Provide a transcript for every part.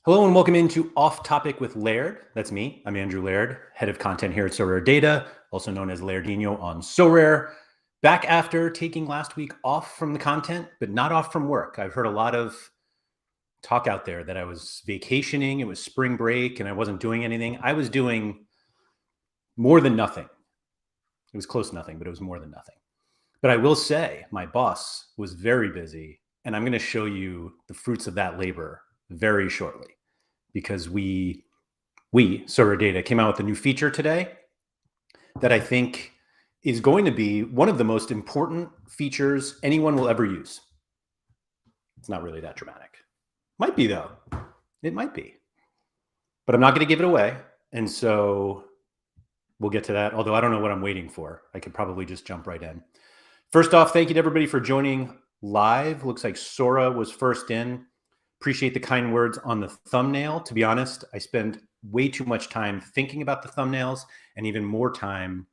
Hello and welcome into Off Topic with Laird. That's me. I'm Andrew Laird, head of content here at Sorare Data, also known as Lairdinho on Sorare. Back after taking last week off from the content, but not off from work. I've heard a lot of talk out there that I was vacationing, it was spring break, and I wasn't doing anything. I was doing more than nothing. It was close to nothing, but it was more than nothing. But I will say my boss was very busy, and I'm going to show you the fruits of that labor very shortly, because we Sorare Data came out with a new feature today that I think is going to be one of the most important features anyone will ever use. It's not really that dramatic. Might be though. It might be. But I'm not going to give it away. And so we'll get to that. Although I don't know what I'm waiting for. I could probably just jump right in. First off, thank you to everybody for joining live. Looks like Sora was first in. Appreciate the kind words on the thumbnail. To be honest, I spend way too much time thinking about the thumbnails and even more time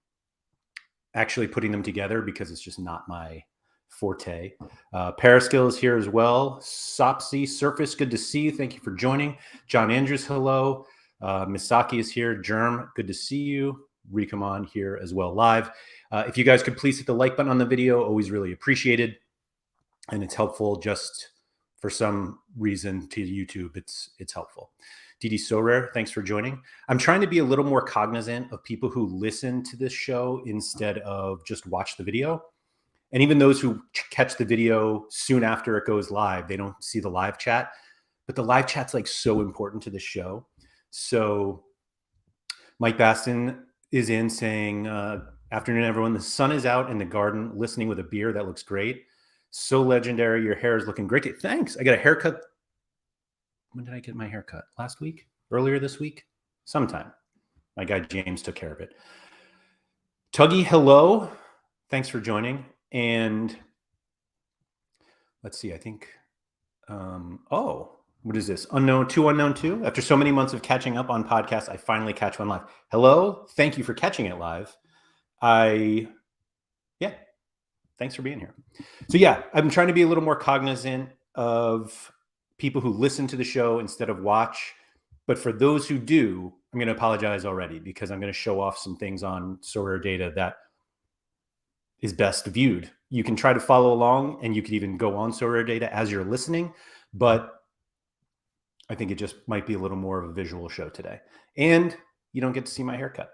actually putting them together because it's just not my forte. Paraskill is here as well. Sopsy, Surface, good to see you. Thank you for joining. John Andrews, hello. Misaki is here. Germ, good to see you. Rikamon here as well live. If you guys could please hit the like button on the video, always really appreciated. And it's helpful just for some reason to YouTube, it's helpful. DD Sorare, thanks for joining. I'm trying to be a little more cognizant of people who listen to this show instead of just watch the video. And even those who catch the video soon after it goes live, they don't see the live chat. But the live chat's like so important to the show. So Mike Baston is in saying, afternoon, everyone. The sun is out in the garden, listening with a beer. That looks great. So legendary. Your hair is looking great. Thanks. I got a haircut. When did I get my haircut? Last week? Earlier this week? Sometime. My guy James took care of it. Tuggy, hello. Thanks for joining. And let's see, I think, what is this? Unknown 2. After so many months of catching up on podcasts, I finally catch one live. Hello. Thank you for catching it live. Thanks for being here. So yeah, I'm trying to be a little more cognizant of people who listen to the show instead of watch. But for those who do, I'm going to apologize already because I'm going to show off some things on Sorare Data that is best viewed. You can try to follow along and you could even go on Sorare Data as you're listening, but I think it just might be a little more of a visual show today. And you don't get to see my haircut.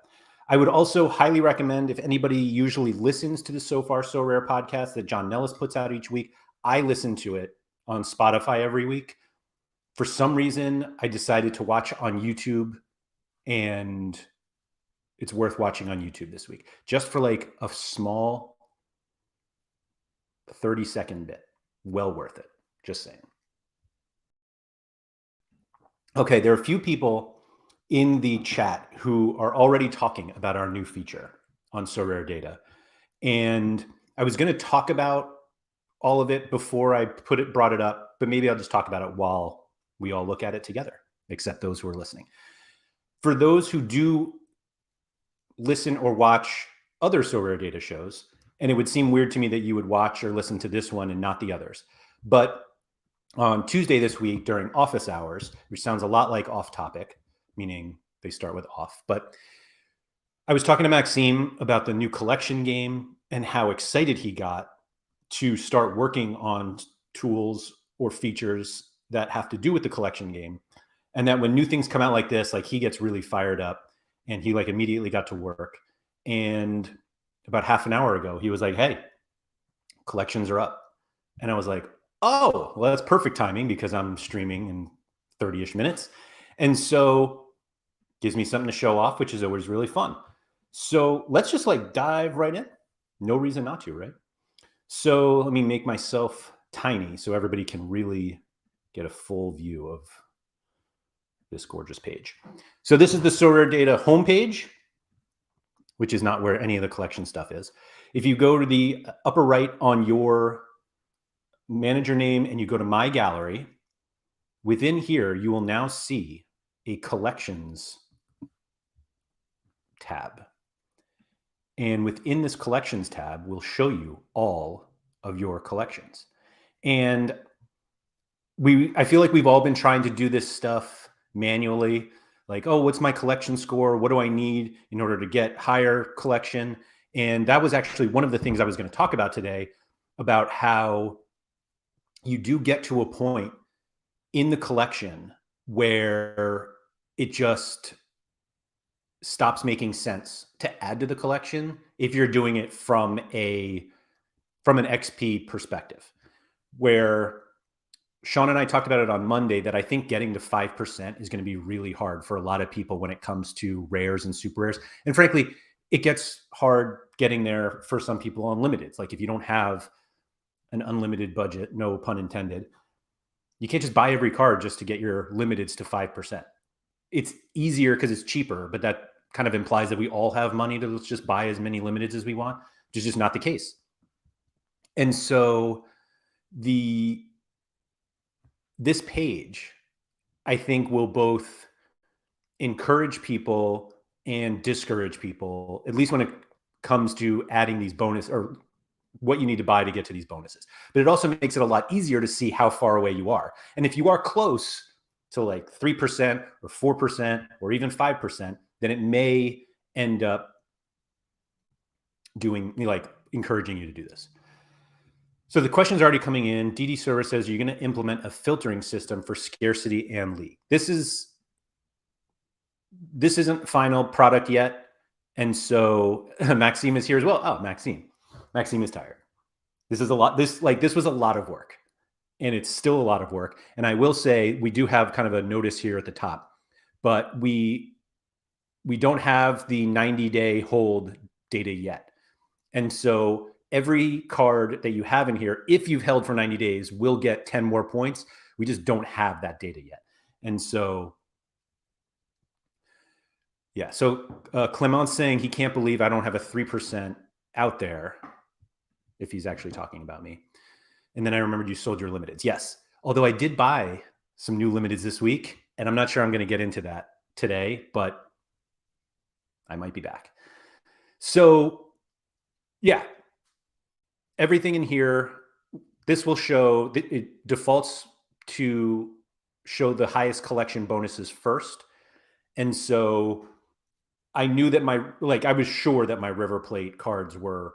I would also highly recommend, if anybody usually listens to the So Far So Rare podcast that John Nellis puts out each week, I listen to it on Spotify every week. For some reason, I decided to watch on YouTube, and it's worth watching on YouTube this week, just for like a small 30-second bit. Well worth it. Just saying. Okay, there are a few people in the chat who are already talking about our new feature on Sorare Data. And I was going to talk about all of it before I brought it up, but maybe I'll just talk about it while we all look at it together, except those who are listening. For those who do listen or watch other Sorare Data shows, and it would seem weird to me that you would watch or listen to this one and not the others. But on Tuesday this week during office hours, which sounds a lot like Off Topic, meaning they start with off. But I was talking to Maxime about the new collection game and how excited he got to start working on tools or features that have to do with the collection game. And that when new things come out like this, like he gets really fired up and he like immediately got to work. And about half an hour ago, he was like, hey, collections are up. And I was like, oh, well, that's perfect timing because I'm streaming in 30-ish minutes. And so gives me something to show off, which is always really fun. So let's just like dive right in. No reason not to, right? So let me make myself tiny so everybody can really get a full view of this gorgeous page. So this is the Sorare Data homepage, which is not where any of the collection stuff is. If you go to the upper right on your manager name and you go to My Gallery, within here, you will now see a collections tab. And within this collections tab, we'll show you all of your collections. And I feel like we've all been trying to do this stuff manually. Like, oh, what's my collection score? What do I need in order to get higher collection? And that was actually one of the things I was going to talk about today, about how you do get to a point in the collection where it just stops making sense to add to the collection if you're doing it from an XP perspective. Where Sean and I talked about it on Monday, that I think getting to 5% is going to be really hard for a lot of people when it comes to rares and super rares. And frankly, it gets hard getting there for some people on limiteds. Like if you don't have an unlimited budget, no pun intended, you can't just buy every card just to get your limiteds to 5%. It's easier because it's cheaper, but that kind of implies that we all have money to just buy as many limiteds as we want, which is just not the case. And so this page, I think, will both encourage people and discourage people, at least when it comes to adding these bonus or what you need to buy to get to these bonuses. But it also makes it a lot easier to see how far away you are. And if you are close to like 3% or 4% or even 5%, then it may end up encouraging you to do this. So the question's already coming in. DD Server says, you're going to implement a filtering system for scarcity and league. This isn't final product yet. And so Maxime is here as well. Oh, Maxime is tired. This is a lot. This was a lot of work, and it's still a lot of work. And I will say, we do have kind of a notice here at the top, but we don't have the 90-day hold data yet. And so every card that you have in here, if you've held for 90 days, will get 10 more points. We just don't have that data yet. And so, yeah. So Clement's saying he can't believe I don't have a 3% out there, if he's actually talking about me. And then I remembered you sold your limiteds. Yes. Although I did buy some new limiteds this week, and I'm not sure I'm going to get into that today, but I might be back. So yeah, everything in here, this will show, it defaults to show the highest collection bonuses first. And so I knew that I was sure that my River Plate cards were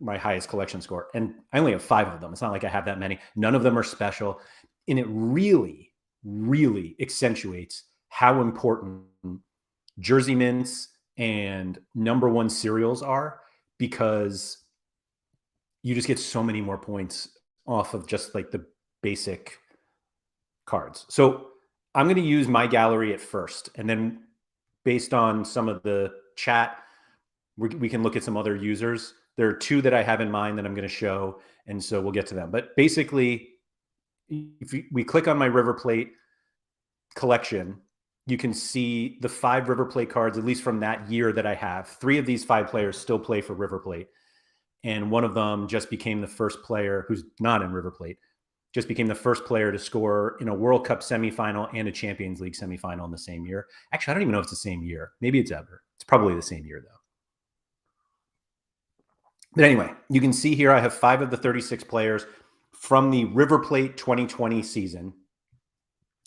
my highest collection score. And I only have 5 of them. It's not like I have that many. None of them are special. And it really, really accentuates how important jersey mints and #1 serials are, because you just get so many more points off of just like the basic cards. So I'm going to use my gallery at first, and then based on some of the chat, we can look at some other users. There are 2 that I have in mind that I'm going to show, and so we'll get to them. But basically, if we click on my River Plate collection, you can see the 5 River Plate cards, at least from that year that I have. 3 of these 5 players still play for River Plate. And one of them just became the first player, who's not in River Plate, just became the first player to score in a World Cup semifinal and a Champions League semifinal in the same year. Actually, I don't even know if it's the same year. Maybe it's ever. It's probably the same year, though. But anyway, you can see here I have 5 of the 36 players from the River Plate 2020 season,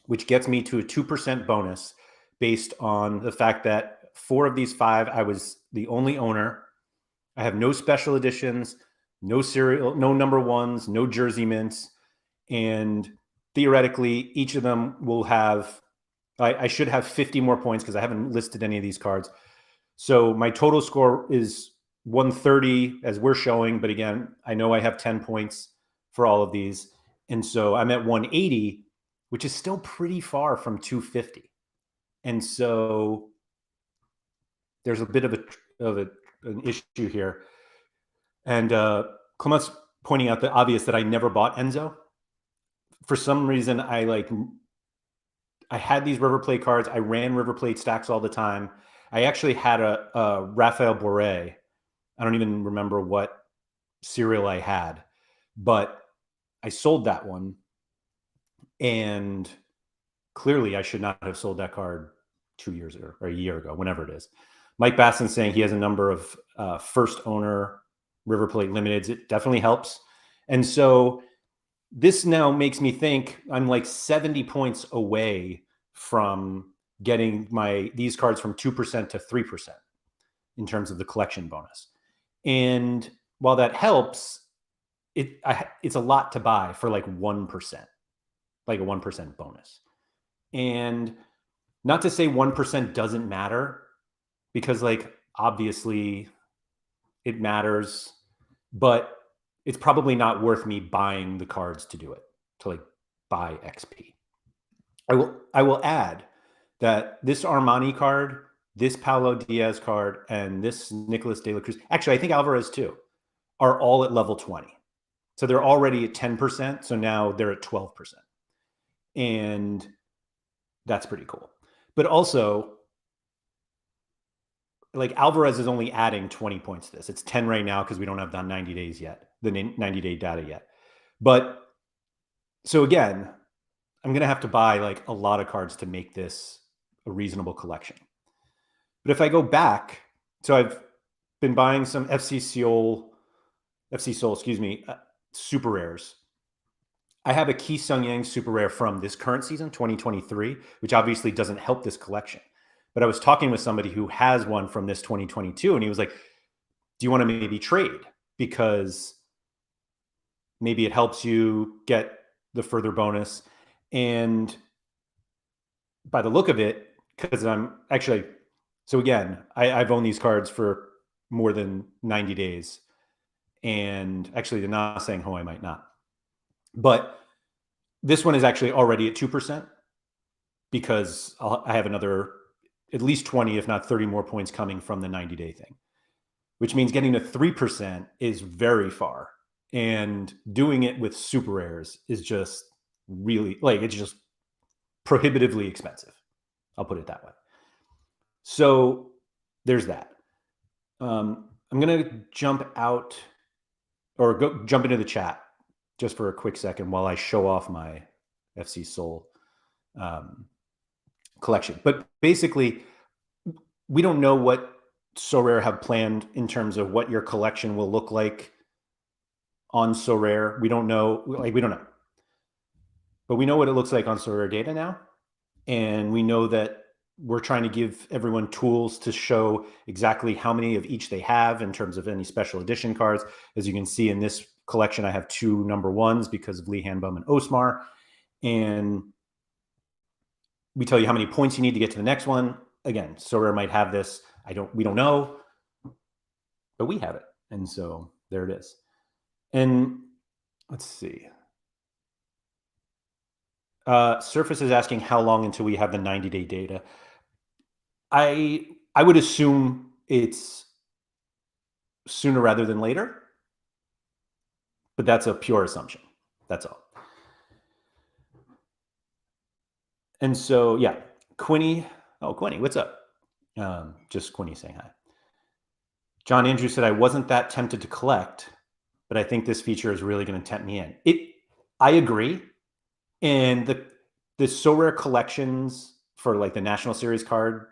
which gets me to a 2% bonus based on the fact that 4 of these 5, I was the only owner. I have no special editions, no serial, no #1s, no jersey mints. And theoretically, each of them will have, I should have 50 more points because I haven't listed any of these cards. So my total score is 130 as we're showing. But again, I know I have 10 points for all of these. And so I'm at 180, which is still pretty far from 250. And so there's a bit of an issue here. And Clement's pointing out the obvious, that I never bought Enzo. For some reason, I had these River Plate cards. I ran River Plate stacks all the time. I actually had a Raphael Boré. I don't even remember what serial I had, but I sold that one. And clearly I should not have sold that card 2 years ago or a year ago, whenever it is. Mike Basson saying he has a number of first owner River Plate limiteds. It definitely helps. And so this now makes me think I'm like 70 points away from getting these cards from 2% to 3% in terms of the collection bonus. And while that helps, it's a lot to buy for like 1%, like a 1% bonus. And not to say 1% doesn't matter, because like obviously it matters, but it's probably not worth me buying the cards to do it, to like buy XP. I will add that this Armani card, this Paulo Diaz card, and this Nicolas de la Cruz, actually I think Alvarez too, are all at level 20. So they're already at 10%. So now they're at 12%. And that's pretty cool. But also, like Alvarez is only adding 20 points to this. It's 10 right now because we don't have the 90 days yet, the 90-day data yet. But so again, I'm going to have to buy like a lot of cards to make this a reasonable collection. But if I go back, so I've been buying some FC Seoul, super rares. I have a Ki Sung-Yang super rare from this current season, 2023, which obviously doesn't help this collection. But I was talking with somebody who has one from this 2022, and he was like, do you want to maybe trade? Because maybe it helps you get the further bonus. And by the look of it, because I'm actually, so again, I've owned these cards for more than 90 days. And actually, the Na Sang Ho, I might not. But this one is actually already at 2% because I have another at least 20, if not 30 more points coming from the 90-day thing, which means getting to 3% is very far. And doing it with super rares is just really, like, it's just prohibitively expensive. I'll put it that way. So there's that. I'm going to jump out or jump into the chat just for a quick second while I show off my FC Seoul collection. But basically, we don't know what Sorare have planned in terms of what your collection will look like on Sorare. We don't know. We don't know. But we know what it looks like on Sorare data now. And we know that we're trying to give everyone tools to show exactly how many of each they have in terms of any special edition cards. As you can see in this collection, I have 2 number 1s because of Lee Hanbum and Osmar. And we tell you how many points you need to get to the next one. Again, Sorare might have this. We don't know, but we have it. And so there it is. And let's see. Surface is asking how long until we have the 90-day data. I would assume it's sooner rather than later, but that's a pure assumption. That's all. And so, yeah, Quinny. Oh, Quinny, what's up? Just Quinny saying hi. John Andrew said, I wasn't that tempted to collect, but I think this feature is really going to tempt me in. I agree. And the Sorare collections for like the National Series card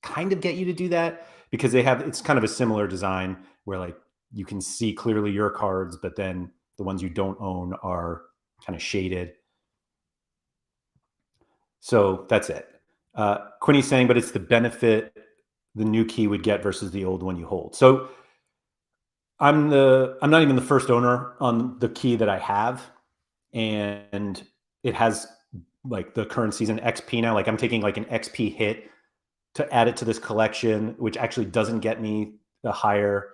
kind of get you to do that because it's kind of a similar design where like you can see clearly your cards, but then the ones you don't own are kind of shaded. So that's it. Quinny's saying, but it's the benefit the new key would get versus the old one you hold. So I'm not even the first owner on the key that I have, and it has like the current season XP now. Like I'm taking like an XP hit to add it to this collection, which actually doesn't get me the higher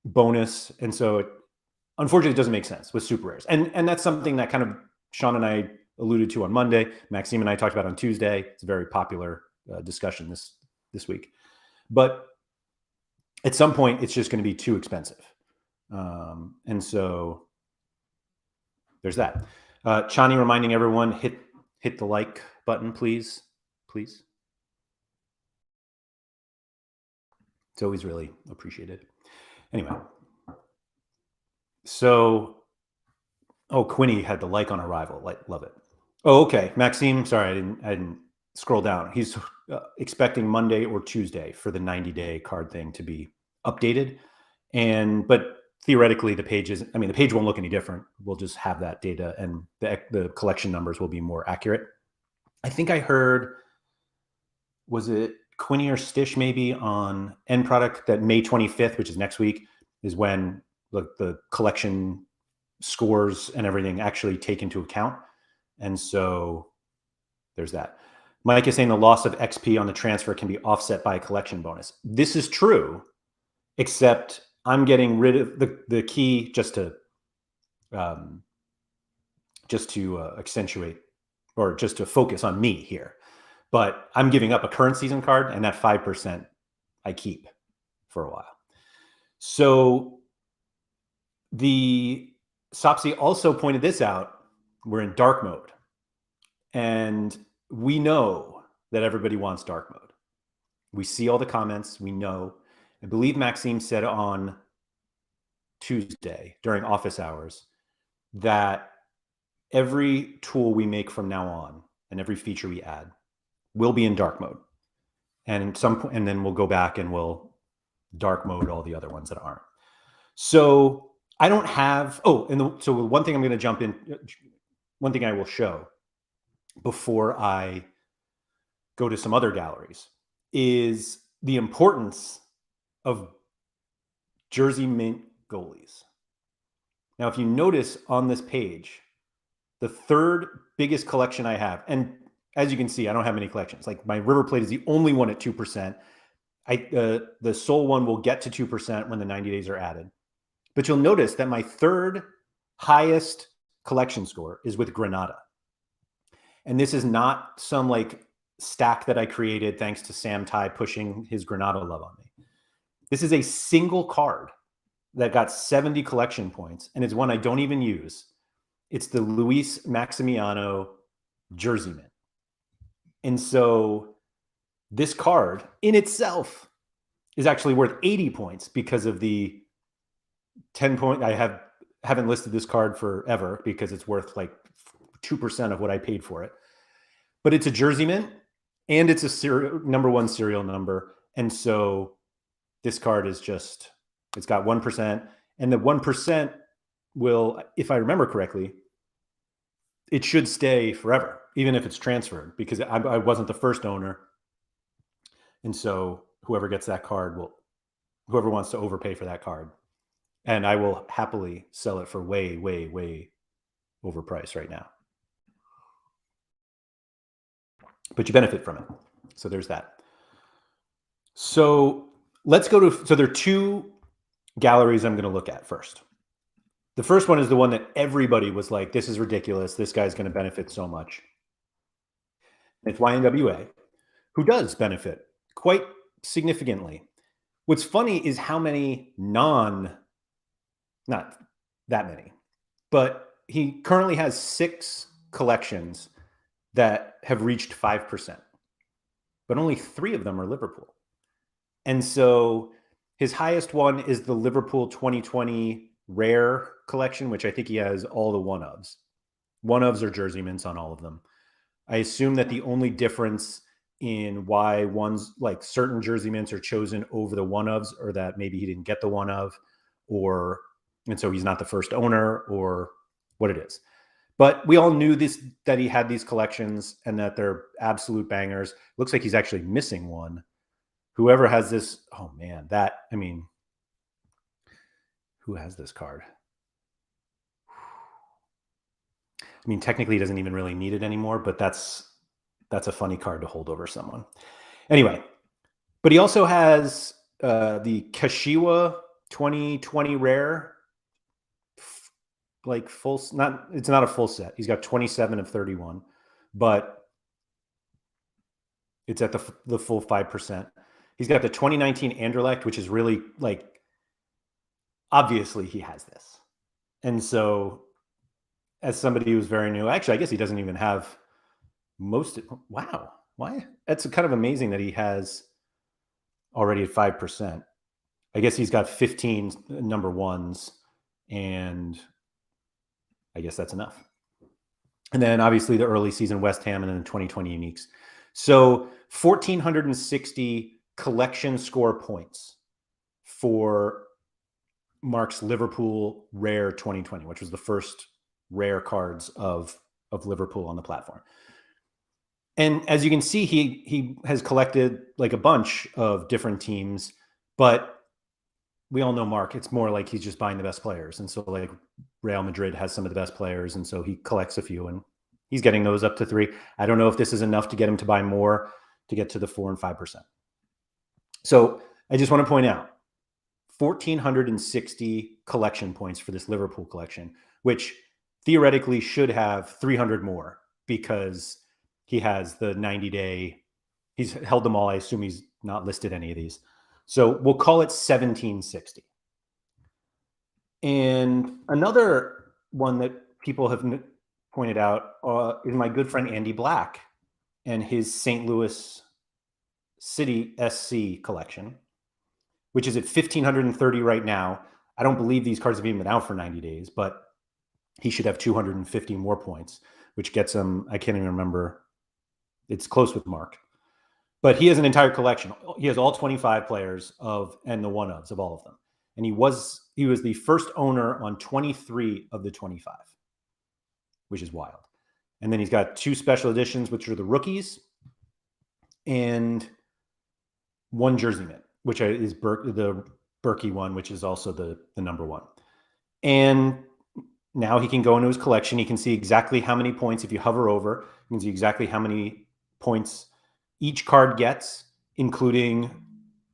bonus. And so unfortunately, it doesn't make sense with super rares. And that's something that kind of Sean and I alluded to on Monday. Maxime and I talked about on Tuesday. It's a very popular discussion this week. But at some point, it's just going to be too expensive. And so there's that. Chani reminding everyone, hit the like button, please. Please. It's always really appreciated. Anyway. So, Quinny had the like on arrival. Love it. Oh, okay. Maxime, sorry, I didn't scroll down. He's expecting Monday or Tuesday for the 90-day card thing to be updated. But theoretically the page won't look any different. We'll just have that data and the collection numbers will be more accurate. I think I heard, was it Quinny or Stish maybe on End Product, that May 25th, which is next week, is when the collection scores and everything actually take into account. And so there's that. Mike is saying the loss of XP on the transfer can be offset by a collection bonus. This is true, except I'm getting rid of the key just to accentuate, or just to focus on me here. But I'm giving up a current season card, and that 5% I keep for a while. So the Sopsy also pointed this out. We're in dark mode. And we know that everybody wants dark mode. We see all the comments. We know. I believe Maxime said on Tuesday during office hours that every tool we make from now on and every feature we add will be in dark mode. And then we'll go back and we'll dark mode all the other ones that aren't. So I don't have, so one thing I'm going to jump in, one thing I will show before I go to some other galleries is the importance of jersey mint goalies. Now, if you notice on this page, the third biggest collection I have, and as you can see, I don't have many collections. Like my River Plate is the only one at 2%. The Soul one will get to 2% when the 90 days are added. But you'll notice that my third highest collection score is with Granada. And this is not some like stack that I created thanks to Sam Ty pushing his Granada love on me. This is a single card that got 70 collection points, and it's one I don't even use. It's the Luis Maximiano jersey mint. And so this card in itself is actually worth 80 points because of the 10 point. I haven't listed this card forever because it's worth like 2% of what I paid for it. But it's a jersey mint and it's a number one serial number. And so this card is just, it's got 1%, and the 1% will, if I remember correctly, it should stay forever, even if it's transferred, because I wasn't the first owner. And so whoever gets that card whoever wants to overpay for that card, and I will happily sell it for way, way, way overpriced right now. But you benefit from it. So there's that. So let's go to, so there are two galleries I'm going to look at first. The first one is the one that everybody was like, this is ridiculous. This guy's going to benefit so much. It's YNWA, who does benefit quite significantly. What's funny is how many not that many, but he currently has 6 collections that have reached 5%, but only 3 of them are Liverpool. And so his highest one is the Liverpool 2020 Rare collection, which I think he has all the one-ofs. One-ofs are jersey mints on all of them. I assume that the only difference in why ones like certain jersey mints are chosen over the one-ofs, or that maybe he didn't get the one-of, and so he's not the first owner, or what it is. But we all knew that he had these collections and that they're absolute bangers. Looks like he's actually missing one. Whoever has this, oh man, who has this card? I mean, technically he doesn't even really need it anymore, but that's a funny card to hold over someone. Anyway, but he also has the Kashiwa 2020 Rare, like it's not a full set. He's got 27 of 31, but it's at the full 5%. He's got the 2019 Anderlecht, which is really like, obviously he has this. And so as somebody who's very new, actually, I guess he doesn't even have wow. Why? That's kind of amazing that he has already at 5%. I guess he's got 15 number ones, and I guess that's enough. And then obviously the early season West Ham, and then the 2020 uniques. So 1,460 collection score points for Mark's Liverpool Rare 2020, which was the first rare cards of Liverpool on the platform. And as you can see, he has collected like a bunch of different teams, but we all know Mark. It's more like he's just buying the best players. And so like Real Madrid has some of the best players, and so he collects a few, and he's getting those up to 3. I don't know if this is enough to get him to buy more to get to the 4 and 5%. So I just want to point out 1,460 collection points for this Liverpool collection, which theoretically should have 300 more because he has the 90-day. He's held them all. I assume he's not listed any of these. So we'll call it 1,760. And another one that people have pointed out is my good friend Andy Black and his St. Louis City SC collection, which is at 1,530 right now. I don't believe these cards have even been out for 90 days, but he should have 250 more points, which gets him, I can't even remember. It's close with Mark. But he has an entire collection. He has all 25 players and the one-ofs of all of them. And he was the first owner on 23 of the 25, which is wild. And then he's got 2 special editions, which are the rookies, and 1 jersey mint, which is the Berkey one, which is also the number 1. And now he can go into his collection. He can see exactly how many points. If you hover over, you can see exactly how many points each card gets, including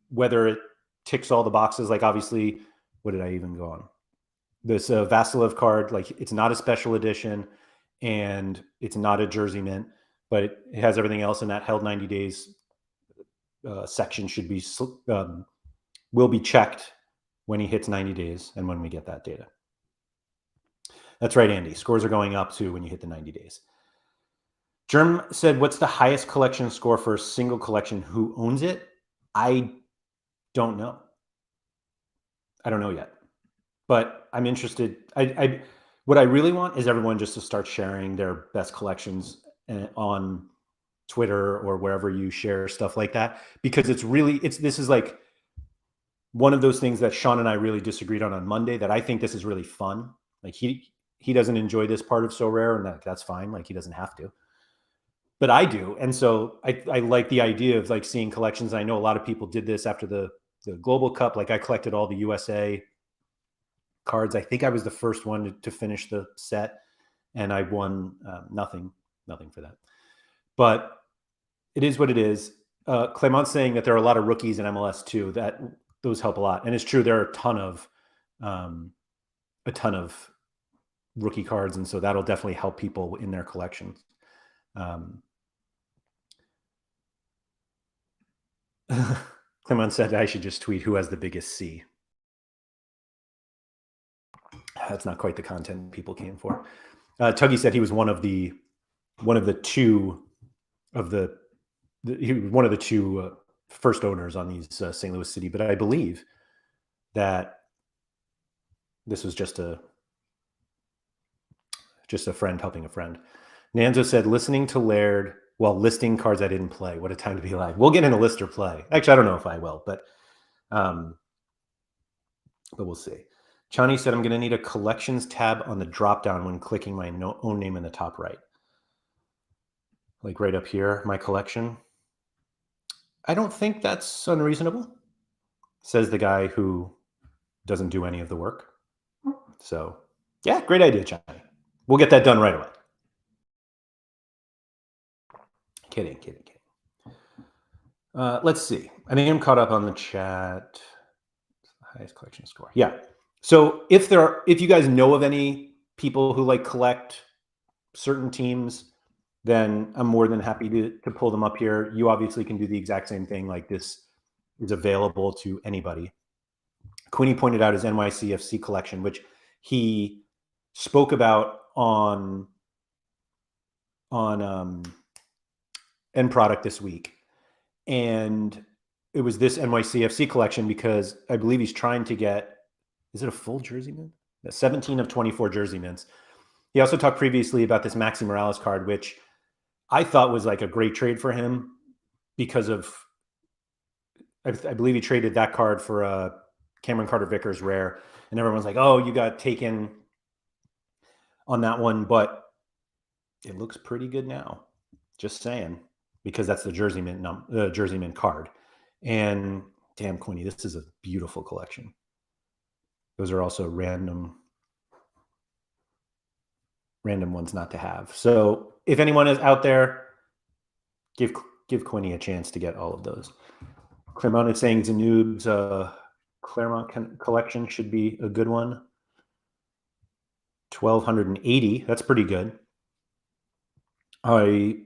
whether it ticks all the boxes. Like obviously, what did I even go on? This Vasilev card, like it's not a special edition and it's not a jersey mint, but it has everything else, and that held 90 days section should be will be checked when he hits 90 days and when we get that data. That's right, Andy. Scores are going up too when you hit the 90 days. Germ said, what's the highest collection score for a single collection? Who owns it? I don't know. I don't know yet. But I'm interested. What I really want is everyone just to start sharing their best collections on Twitter or wherever you share stuff like that. Because this is like one of those things that Sean and I really disagreed on Monday, that I think this is really fun. Like he doesn't enjoy this part of Sorare, and that's fine. Like he doesn't have to. But I do. And so I like the idea of like seeing collections. I know a lot of people did this after the Global Cup. Like I collected all the USA cards. I think I was the first one to finish the set, and I won nothing for that. But it is what it is. Clement's saying that there are a lot of rookies in MLS too. That those help a lot. And it's true. There are a ton of rookie cards. And so that'll definitely help people in their collections. Clement said I should just tweet who has the biggest C. That's not quite the content people came for. Tuggy said he was one of the two first owners on these St. Louis City, but I believe that this was just a friend helping a friend. Nanzo said, listening to Laird while listing cards I didn't play. What a time to be alive. We'll get into list or play. Actually, I don't know if I will, but we'll see. Chani said, I'm going to need a collections tab on the dropdown when clicking my own name in the top right. Like right up here, my collection. I don't think that's unreasonable, says the guy who doesn't do any of the work. So yeah, great idea, Chani. We'll get that done right away. Kidding. Let's see. I think I'm caught up on the chat. Highest collection score. Yeah. So if you guys know of any people who like collect certain teams, then I'm more than happy to pull them up here. You obviously can do the exact same thing. Like this is available to anybody. Queenie pointed out his NYCFC collection, which he spoke about on End Product this week. And it was this NYCFC collection because I believe he's trying to get, is it a full jersey mint? 17 of 24 jersey mints. He also talked previously about this Maxi Morales card, which I thought was like a great trade for him because of, I believe he traded that card for a Cameron Carter-Vickers rare. and everyone's like, "Oh, you got taken on that one," but it looks pretty good now. Just saying, because that's the Jersey Mint card. And damn, Quinny, this is a beautiful collection. Those are also random ones not to have. So if anyone is out there, give Quinny a chance to get all of those. Claremont is saying Zanub's Claremont collection should be a good one. 1,280. That's pretty good. I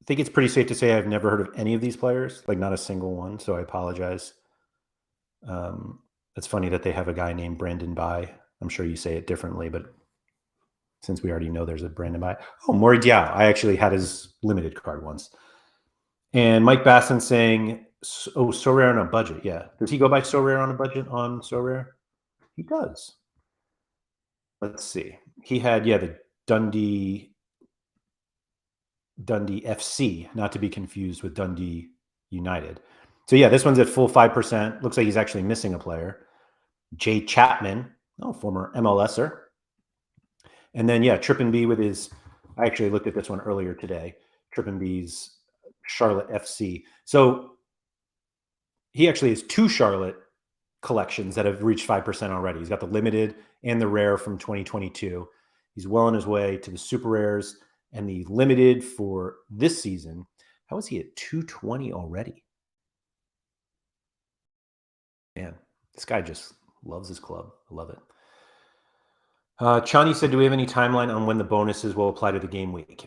think it's pretty safe to say I've never heard of any of these players, like not a single one. So I apologize. It's funny that they have a guy named Brandon Bai. I'm sure you say it differently, but since we already know there's a Brandon Bai. Oh, Maury Diao. I actually had his limited card once. And Mike Basson saying, oh, Sorare on a budget. Yeah. Does he go by Sorare on a budget on Sorare? He does. Let's see. He had, the Dundee FC, not to be confused with Dundee United. So yeah, this one's at full 5%. Looks like he's actually missing a player. Jay Chapman, former MLSer. And then Trippin B with his, I actually looked at this one earlier today, Trippin B's Charlotte FC. So he actually has 2 Charlotte collections that have reached 5% already. He's got the limited and the rare from 2022. He's well on his way to the super rares and the limited for this season. How is he at 220 already? Man, this guy just loves his club. I love it. Chani said, do we have any timeline on when the bonuses will apply to the game week?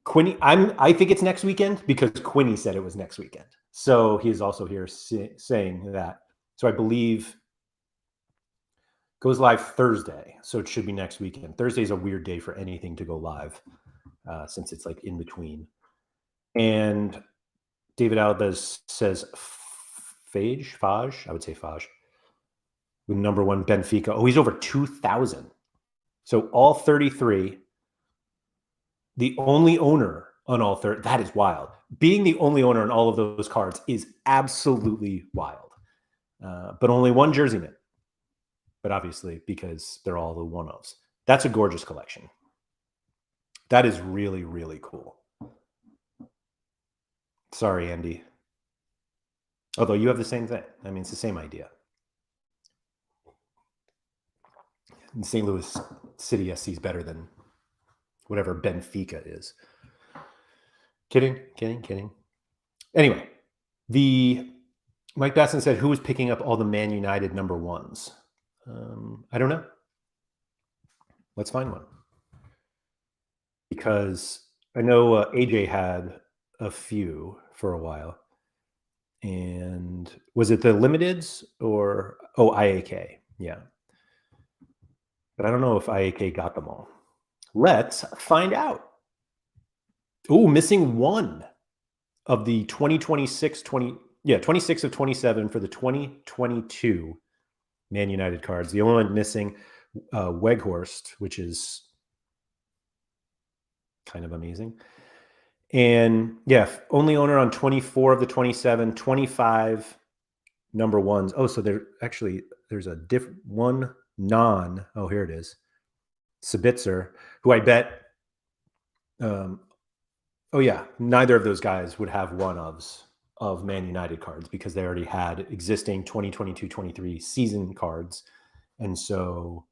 Quinny, I think it's next weekend because Quinny said it was next weekend. So he is also here saying that. So I believe goes live Thursday. So it should be next weekend. Thursday is a weird day for anything to go live since it's like in between. And David Alves says Fage, I would say Fage. With number 1 Benfica. Oh, he's over 2,000. So all 33. The only owner on all 30. That is wild. Being the only owner on all of those cards is absolutely wild. But only 1 jersey mint. But obviously, because they're all the one-ofs. That's a gorgeous collection. That is really, really cool. Sorry, Andy. Although you have the same thing. I mean, it's the same idea. And St. Louis City SC is better than whatever Benfica is. Kidding. Anyway, Mike Basson said, who was picking up all the Man United number 1s? I don't know. Let's find one. Because I know AJ had a few for a while. And was it the limiteds or, IAK? Yeah. But I don't know if IAK got them all. Let's find out. Oh, missing 1 of the 26 of 27 for the 2022 Man United cards. The only one missing, Weghorst, which is kind of amazing. And only owner on 24 of the 27, 25 number 1s. Oh, so there's a different one here it is. Sabitzer, who I bet, neither of those guys would have one-ofs of Man United cards because they already had existing 2022-23 season cards. And so,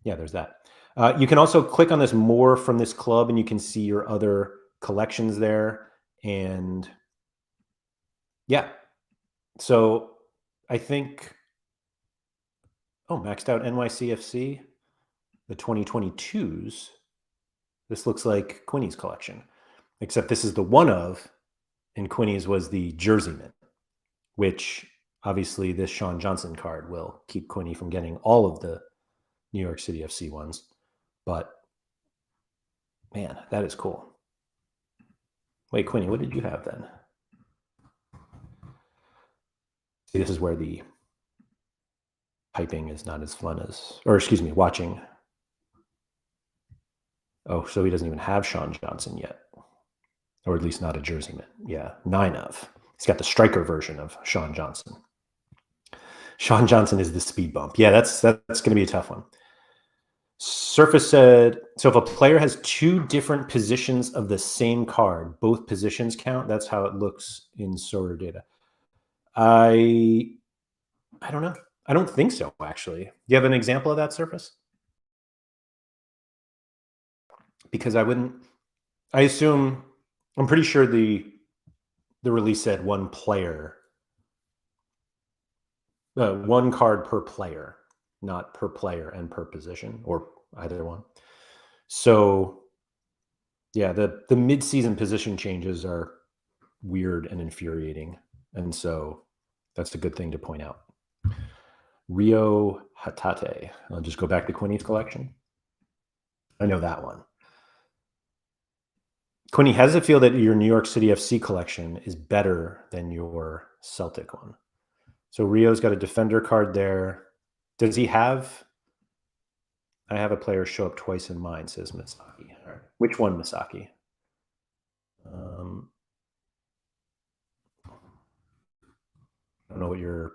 there's that. You can also click on this more from this club and you can see your other collections there. And so I think, maxed out NYCFC, the 2022s. This looks like Quinny's collection, except this is the one of, and Quinny's was the jersey mint, which obviously this Sean Johnson card will keep Quinny from getting all of the New York City FC ones. But man, that is cool. Wait, Quinny, what did you have then? See, this is where the typing is not as fun as, watching. Oh, so he doesn't even have Sean Johnson yet. Or at least not a jersey mint. Yeah, 9 of. He's got the striker version of Sean Johnson. Sean Johnson is the speed bump. Yeah, that's going to be a tough one. Surface said, so if a player has two different positions of the same card, both positions count. That's how it looks in Sorare data. I don't know. I don't think so, actually. Do you have an example of that, Surface? Because I assume, I'm pretty sure the release said one player, one card per player, not per player and per position, or either one. So yeah, the mid-season position changes are weird and infuriating. And so that's a good thing to point out. Rio Hatate. I'll just go back to Quinny's collection. I know that one. Quinny, how does it feel that your New York City FC collection is better than your Celtic one? So Rio's got a defender card there. Does he have... I have a player show up twice in mine, says Misaki. All right. Which one, Misaki? I don't know what your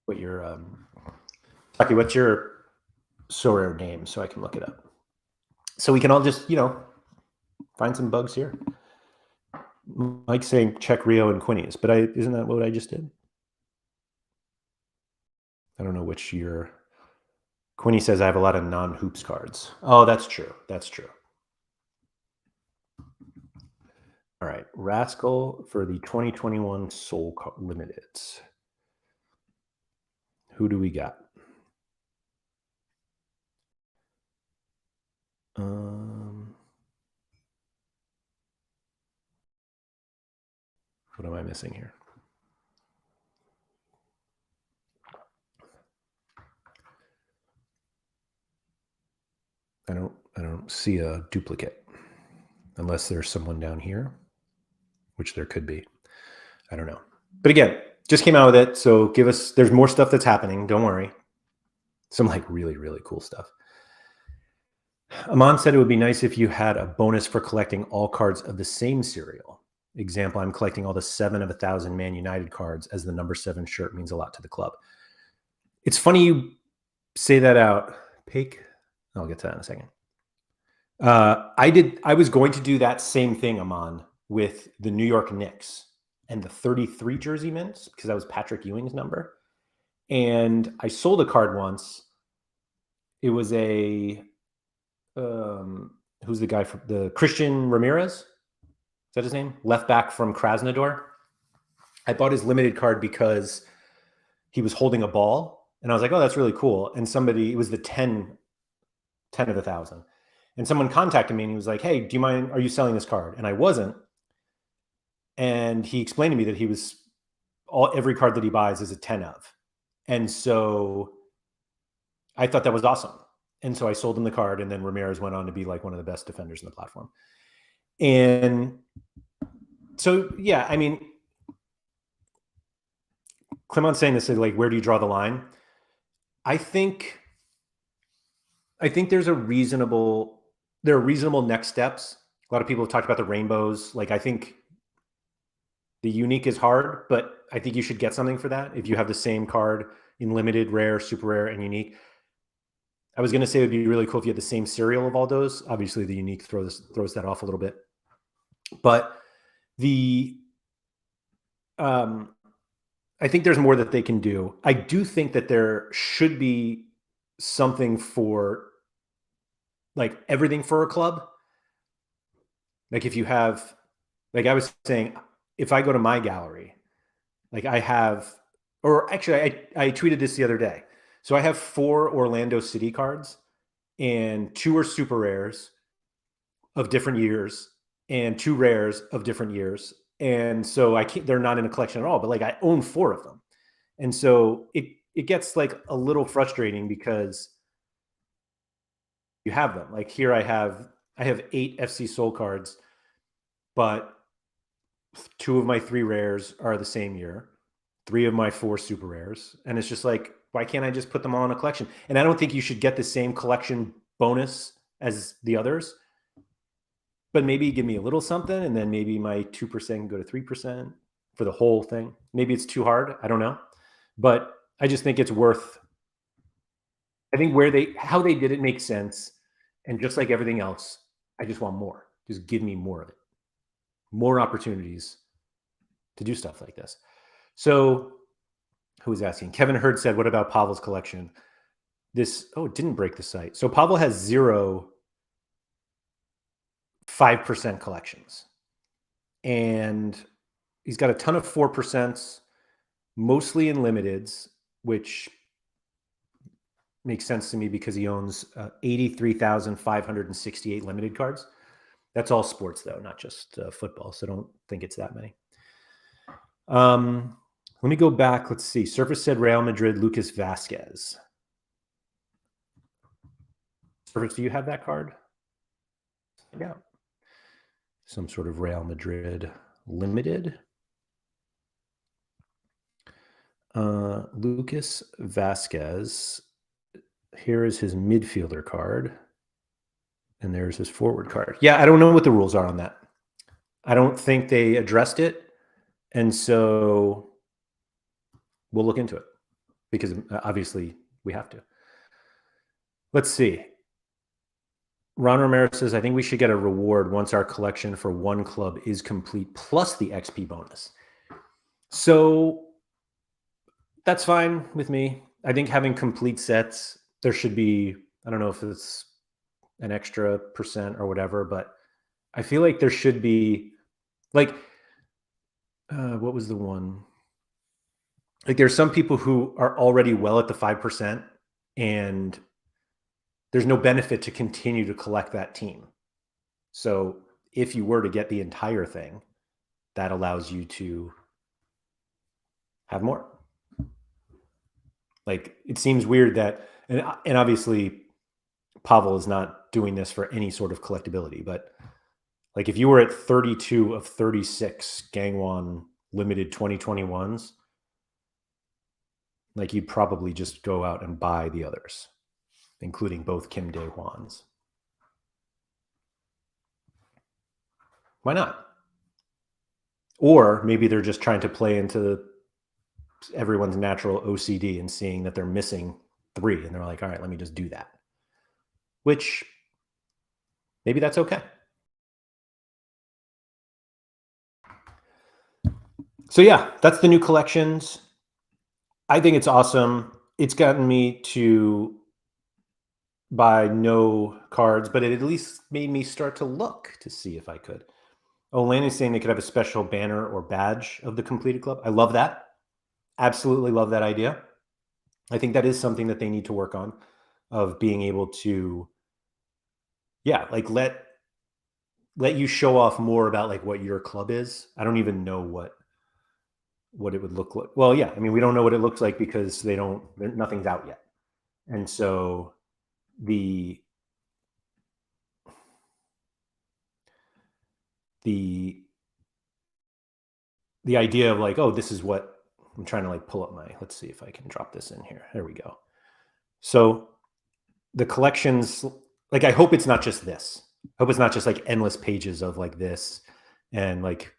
Misaki, what's your Sorare name so I can look it up. So we can all just, find some bugs here. Mike's saying check Rio and Quinny's, but isn't that what I just did? I don't know which year. Quinny says I have a lot of non-hoops cards. Oh, that's true. That's true. All right, Rascal for the 2021 Soul Limited. Who do we got? What am I missing here? I don't see a duplicate unless there's someone down here, which there could be. I don't know. But again, just came out with it. So there's more stuff that's happening. Don't worry. Some like really, really cool stuff. Aman said it would be nice if you had a bonus for collecting all cards of the same serial. Example, I'm collecting all the 7 of 1,000 Man United cards, as the number 7 shirt means a lot to the club. It's funny you say that out, Pake. I'll get to that in a second. I was going to do that same thing, Aman, with the New York Knicks and the 33 jersey mints, because that was Patrick Ewing's number. And I sold a card once. It was who's the guy from the Christian Ramirez? Is that his name? Left back from Krasnodar. I bought his limited card because he was holding a ball. And I was like, oh, that's really cool. And it was the 10 of 1,000. And someone contacted me and he was like, hey, do you mind, are you selling this card? And I wasn't. And he explained to me that every card that he buys is a 10 of. And so I thought that was awesome. And so I sold him the card, and then Ramirez went on to be like one of the best defenders in the platform. And so, yeah, I mean, Clement's saying this, like, where do you draw the line? I think there are reasonable next steps. A lot of people have talked about the rainbows. Like, I think the unique is hard, but I think you should get something for that. If you have the same card in limited, rare, super rare, and unique. I was going to say it would be really cool if you had the same serial of all those. Obviously, the unique throws that off a little bit. But I think there's more that they can do. I do think that there should be something for like everything for a club. Like if you have, like I was saying, if I go to my gallery, like I have, or actually I tweeted this the other day. So I have 4 Orlando City cards and 2 are super rares of different years and 2 rares of different years. And so they're not in a collection at all, but like I own 4 of them. And so it gets like a little frustrating because you have them. Like here I have 8 FC Soul cards, but 2 of my 3 rares are the same year, 3 of my 4 super rares. And it's just like, why can't I just put them all in a collection? And I don't think you should get the same collection bonus as the others, but maybe give me a little something. And then maybe my 2% can go to 3% for the whole thing. Maybe it's too hard. I don't know. But I just think it's worth. I think how they did it makes sense, and just like everything else, I just want more. Just give me more of it, more opportunities to do stuff like this. So, who was asking? Kevin Hurd said, "What about Pavel's collection?" It didn't break the site. So Pavel has 0 5% collections, and he's got a ton of 4%, mostly in limiteds, which makes sense to me because he owns 83,568 limited cards. That's all sports, though, not just football. So don't think it's that many. Let me go back. Let's see. Surface said Real Madrid, Lucas Vasquez. Surface, do you have that card? Yeah. Some sort of Real Madrid limited. Lucas Vasquez. Here is his midfielder card. And there's his forward card. Yeah, I don't know what the rules are on that. I don't think they addressed it. And so we'll look into it because obviously we have to. Let's see. Ron Romero says, I think we should get a reward once our collection for one club is complete, plus the XP bonus. So that's fine with me. I think having complete sets, there should be, I don't know if it's an extra % or whatever, but I feel like there should be, like, what was the one? Like, there's some people who are already well at the 5%, and there's no benefit to continue to collect that team. So if you were to get the entire thing, that allows you to have more. Like, it seems weird that, and obviously Pavel is not doing this for any sort of collectability, but like if you were at 32 of 36 Gangwon limited 2021s, like you'd probably just go out and buy the others, including both Kim Dae-hwans. Why not? Or maybe they're just trying to play into everyone's natural OCD and seeing that they're missing 3, and they're like, all right, let me just do that. Which maybe that's okay. So yeah, that's the new collections. I think it's awesome. It's gotten me to buy no cards, but it at least made me start to look to see if I could. Oh, Lanny's saying they could have a special banner or badge of the completed club. I love that. Absolutely love that idea. I think that is something that they need to work on, of being able to, yeah, like let you show off more about like what your club is. I don't even know what it would look like. Well, yeah, I mean, we don't know what it looks like because nothing's out yet. And so the idea of like, oh, this is what I'm trying to like pull up let's see if I can drop this in here. There we go. So the collections, like, I hope it's not just this. I hope it's not just like endless pages of like this and like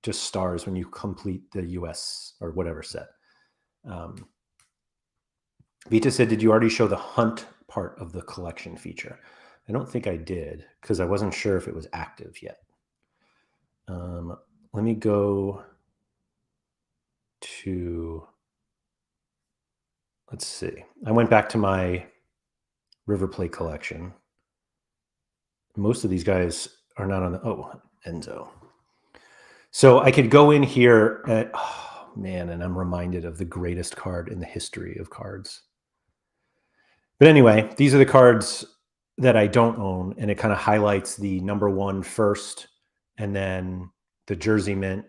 just stars when you complete the US or whatever set. Vita said, did you already show the hunt part of the collection feature? I don't think I did because I wasn't sure if it was active yet. Let me go to, let's see. I went back to my River Plate collection. Most of these guys are not on Enzo. So I could go in here at, oh man, and I'm reminded of the greatest card in the history of cards. But anyway, these are the cards that I don't own, and it kind of highlights the #1 first, and then the jersey mint.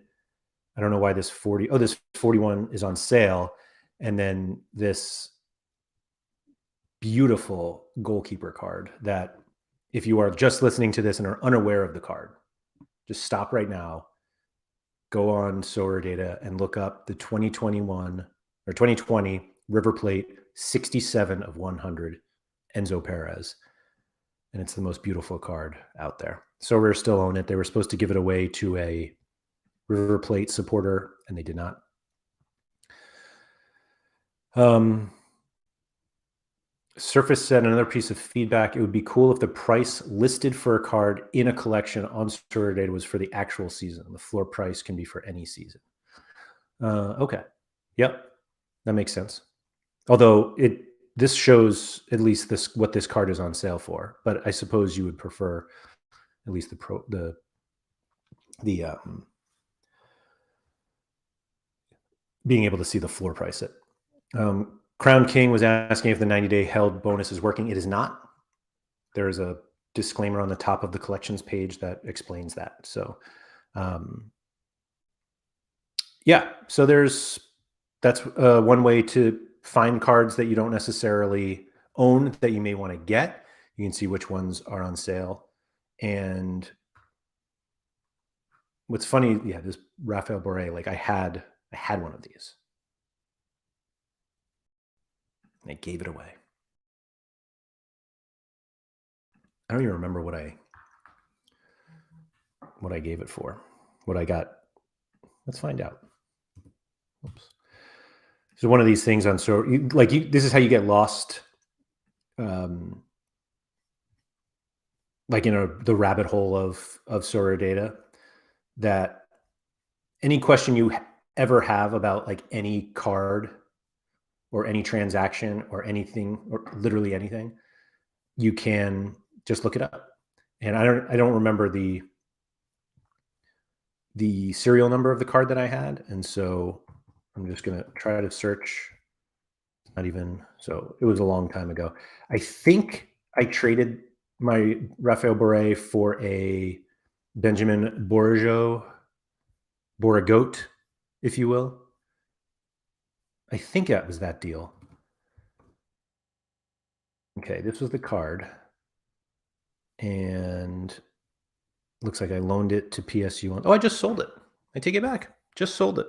I don't know why this 41 is on sale, and then this beautiful goalkeeper card that, if you are just listening to this and are unaware of the card, just stop right now, go on Sorare Data and look up the 2021 or 2020 River Plate 67 of 100 Enzo Perez. And it's the most beautiful card out there. Sorare still own it. They were supposed to give it away to a River Plate supporter, and they did not. Surface said another piece of feedback. It would be cool if the price listed for a card in a collection on Sorare data was for the actual season. The floor price can be for any season. Okay. Yep. That makes sense. Although this shows at least what this card is on sale for, but I suppose you would prefer at least the being able to see the floor price it. Crown King was asking if the 90-day held bonus is working. It is not. There is a disclaimer on the top of the collections page that explains that. So, yeah. So that's one way to find cards that you don't necessarily own that you may want to get. You can see which ones are on sale. And what's funny, yeah, this Raphael Boré, like I had one of these. And I gave it away. I don't even remember what I gave it for. What I got. Let's find out. Oops. So one of these things on this is how you get lost, like in the rabbit hole of Sorare data. That any question you ever have about like any card or any transaction or anything or literally anything, you can just look it up. And I don't remember the serial number of the card that I had, and so I'm just gonna try to search. Not even so. It was a long time ago. I think I traded my Raphael Boré for a Benjamin Boragote, if you will. I think that was that deal. Okay, this was the card. And looks like I loaned it to PSU. Oh, I just sold it. I take it back. Just sold it.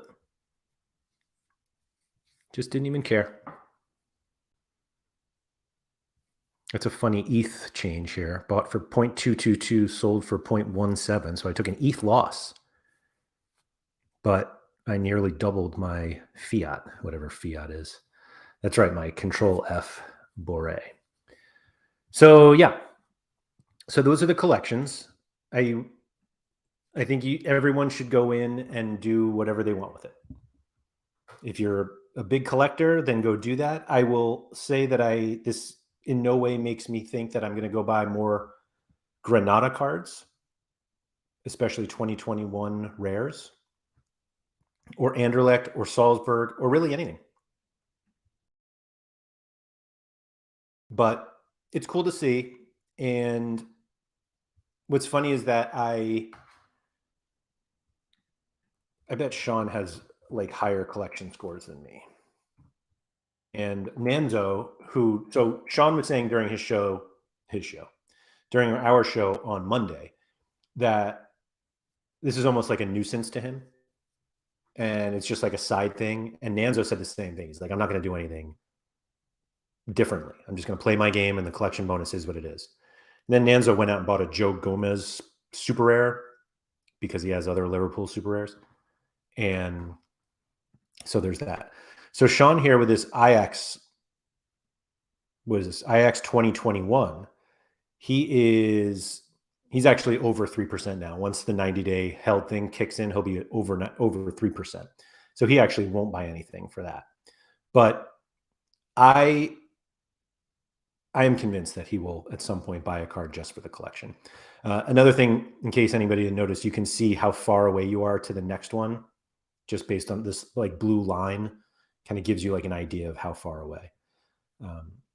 Just didn't even care. That's a funny ETH change here. Bought for 0.222, sold for 0.17. So I took an ETH loss. But I nearly doubled my fiat, whatever fiat is. That's right, my Control F Boré. So yeah. So those are the collections. I think everyone should go in and do whatever they want with it. If you're a big collector, then go do that. I will say that this in no way makes me think that I'm going to go buy more Granada cards, especially 2021 rares, or Anderlecht, or Salzburg, or really anything. But it's cool to see. And what's funny is that I bet Sean has like higher collection scores than me. And Nanzo, so Sean was saying during during our show on Monday, that this is almost like a nuisance to him. And it's just like a side thing. And Nanzo said the same thing. He's like, I'm not going to do anything differently. I'm just going to play my game, and the collection bonus is what it is. And then Nanzo went out and bought a Joe Gomez super rare because he has other Liverpool super rares. And so there's that. So Sean here with this Ajax, what is this? Ajax 2021. He's actually over 3% now. Once the 90-day held thing kicks in, he'll be over 3%. So he actually won't buy anything for that. But I am convinced that he will at some point buy a card just for the collection. Another thing, in case anybody didn't notice, you can see how far away you are to the next one, just based on this like blue line. Kind of gives you like an idea of how far away.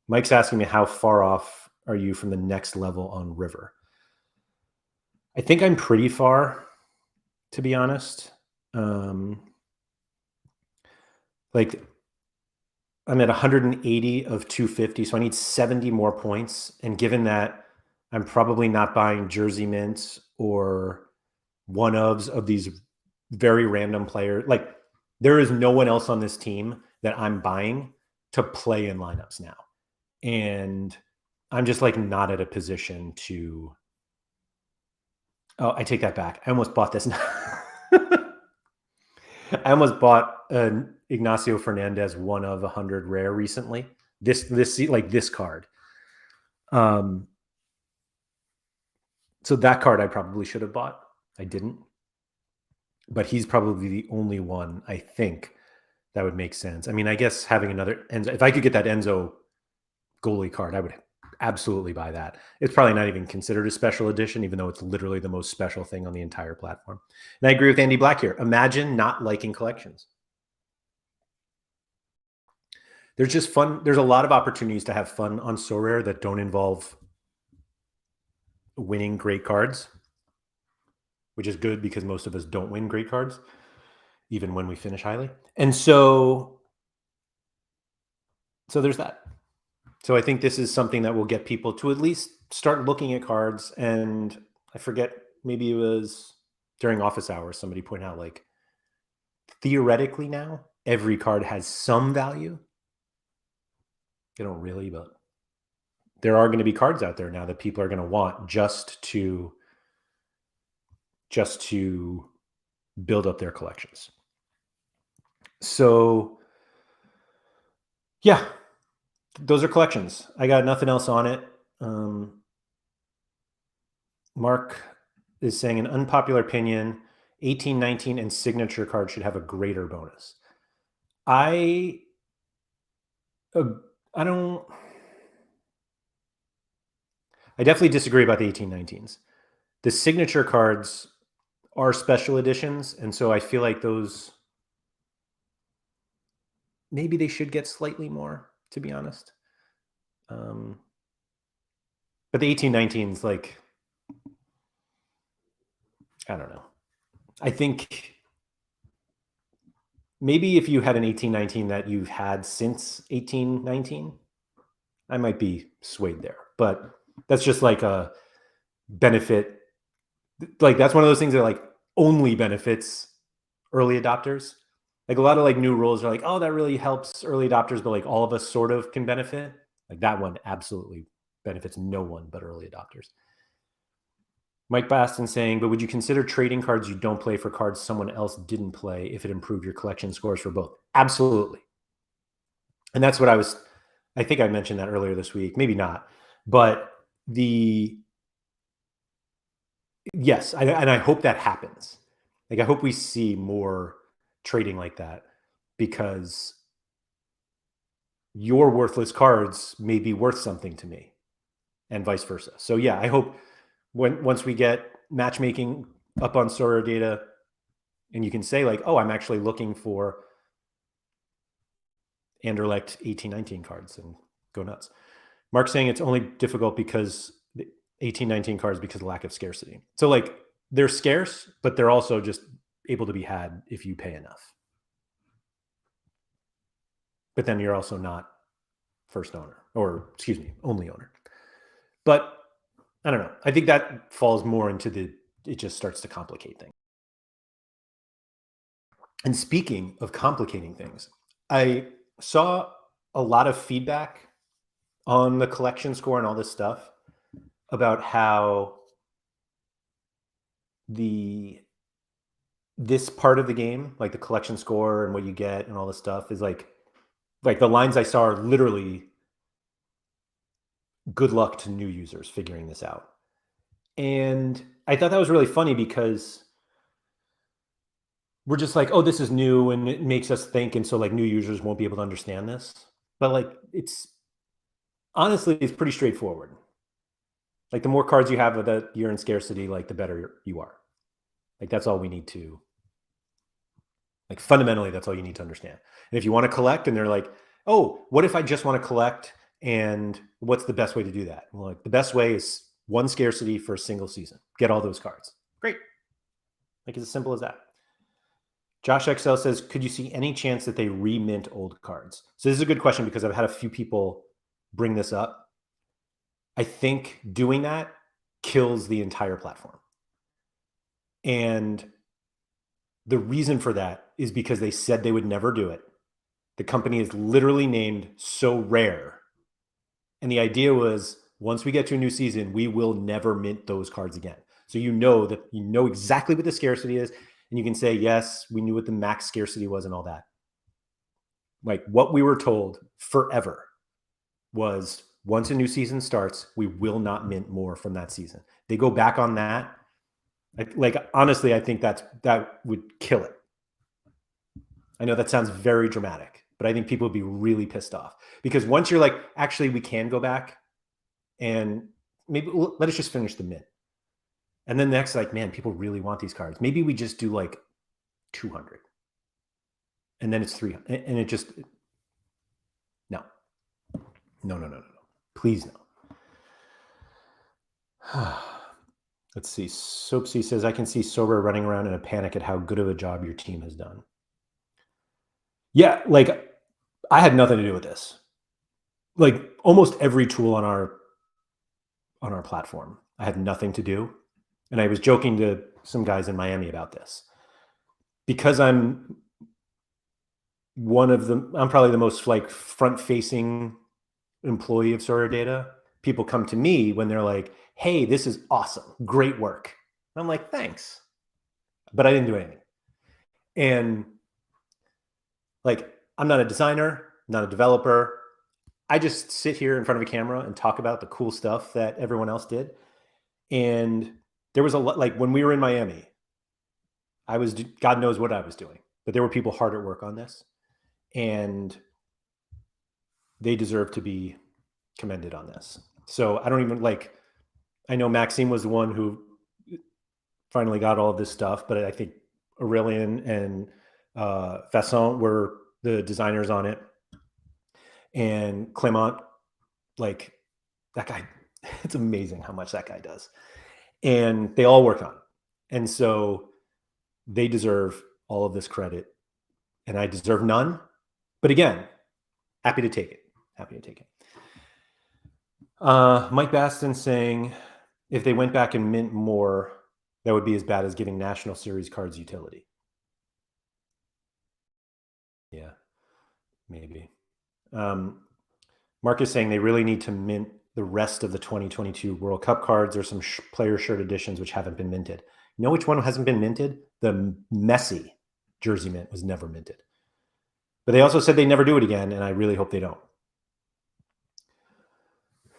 Mike's asking me, how far off are you from the next level on River? I think I'm pretty far, to be honest. Like I'm at 180 of 250, so I need 70 more points. And given that I'm probably not buying jersey mints or one-ofs of these very random players, like there is no one else on this team that I'm buying to play in lineups now. And I'm just like not at a position to... Oh, I take that back. I almost bought this. I almost bought a Ignacio Fernandez 1 of 100 rare recently. This card. So that card I probably should have bought. I didn't. But he's probably the only one, I think, that would make sense. I mean, I guess having another Enzo, if I could get that Enzo goalie card, I would absolutely buy that. It's probably not even considered a special edition, even though it's literally the most special thing on the entire platform. And I agree with Andy Black here. Imagine not liking collections. There's just fun. There's a lot of opportunities to have fun on Sorare that don't involve winning great cards, which is good because most of us don't win great cards, even when we finish highly. And so there's that. So I think this is something that will get people to at least start looking at cards. And I forget, maybe it was during office hours, somebody pointed out, like, theoretically now, every card has some value. They don't really, but there are going to be cards out there now that people are going to want just to build up their collections. So yeah, those are collections. I got nothing else on it. Mark is saying, an unpopular opinion, 18, 19, and signature cards should have a greater bonus. I definitely disagree about the 18, 19s. The signature cards are special editions, and so I feel like those, maybe they should get slightly more, to be honest. But the 18, 19s, like, I don't know. I think maybe if you had an 18, 19 that you've had since 18, 19, I might be swayed there. But that's just like a benefit. Like, that's one of those things that like only benefits early adopters. Like, a lot of like new rules are like, oh, that really helps early adopters, but like all of us sort of can benefit. Like, that one absolutely benefits no one but early adopters. Mike Baston saying, but would you consider trading cards you don't play for cards someone else didn't play if it improved your collection scores for both? Absolutely. And that's what I think I mentioned that earlier this week, maybe not, but yes, and I hope that happens. Like, I hope we see more trading like that, because your worthless cards may be worth something to me and vice versa. So yeah, I hope once we get matchmaking up on Sorare data and you can say like, oh, I'm actually looking for Anderlecht 18, 19 cards, and go nuts. Mark's saying it's only difficult because the 18, 19 cards because of lack of scarcity. So like, they're scarce, but they're also just able to be had if you pay enough. But then you're also not first owner, or excuse me, only owner. But I don't know. I think that falls more into it just starts to complicate things. And speaking of complicating things, I saw a lot of feedback on the collection score and all this stuff about how this part of the game, like the collection score and what you get and all this stuff, is like the lines I saw are literally good luck to new users figuring this out. And I thought that was really funny, because we're just like, oh, this is new and it makes us think, and so like new users won't be able to understand this. But like, honestly, it's pretty straightforward. Like, the more cards you have that you're in scarcity, like the better you are. Like, that's all we need to, like, fundamentally, that's all you need to understand. And if you want to collect and they're like, oh, what if I just want to collect, and what's the best way to do that? Well, like, the best way is one scarcity for a single season. Get all those cards. Great. Like, it's as simple as that. Josh XL says, could you see any chance that they remint old cards? So this is a good question, because I've had a few people bring this up. I think doing that kills the entire platform. And the reason for that is because they said they would never do it. The company is literally named Sorare. And the idea was, once we get to a new season, we will never mint those cards again. So you know exactly what the scarcity is. And you can say, yes, we knew what the max scarcity was and all that. like what we were told forever was once a new season starts, we will not mint more from that season. They go back on that. Like honestly, I think that would kill it. I know that sounds very dramatic, but I think people would be really pissed off because once you're like, actually, we can go back and maybe let us just finish the mint. And then next, like, man, people really want these cards. Maybe we just do like 200 and then it's 300 and it just, no. Please no. Let's see. Soapsy says, I can see Sorare running around in a panic at how good of a job your team has done. Yeah, like I had nothing to do with this. Like almost every tool on our platform, I had nothing to do. And I was joking to some guys in Miami about this. Because I'm probably the most like front-facing employee of Sorare Data. People come to me when they're like, hey, this is awesome. Great work. And I'm like, thanks. But I didn't do anything. And like, I'm not a designer, not a developer. I just sit here in front of a camera and talk about the cool stuff that everyone else did. And there was a lot, like when we were in Miami, God knows what I was doing, but there were people hard at work on this and they deserve to be commended on this. So I don't even I know Maxime was the one who finally got all of this stuff, but I think Aurelian and Fasson were the designers on it. And Clement, like that guy, it's amazing how much that guy does. And they all worked on it. And so they deserve all of this credit. And I deserve none. But again, happy to take it. Mike Baston saying, if they went back and mint more, that would be as bad as giving National Series cards utility. Yeah, maybe. Mark is saying they really need to mint the rest of the 2022 World Cup cards. There's some player shirt editions which haven't been minted. You know which one hasn't been minted? The Messi jersey mint was never minted. But they also said they never do it again, and I really hope they don't.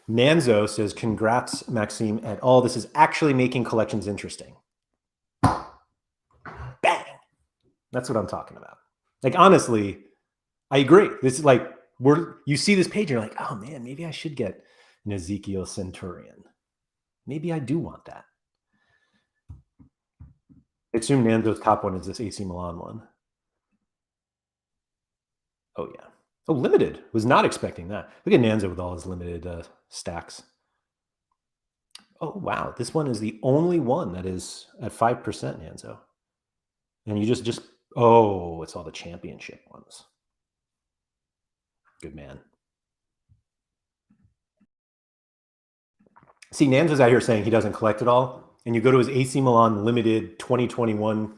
Nanzo says, congrats, Maxime, at all. This is actually making collections interesting. Bang! That's what I'm talking about. Like, honestly, I agree. This is like, you see this page, and you're like, oh man, maybe I should get an Ezekiel Centurion. Maybe I do want that. I assume Nando's top one is this AC Milan one. Oh yeah. Oh, limited. Was not expecting that. Look at Nanzo with all his limited stacks. Oh wow, this one is the only one that is at 5%, Nanzo. And you just oh, it's all the championship ones. Good man. See, Nanzo's out here saying he doesn't collect it all, and you go to his AC Milan limited 2021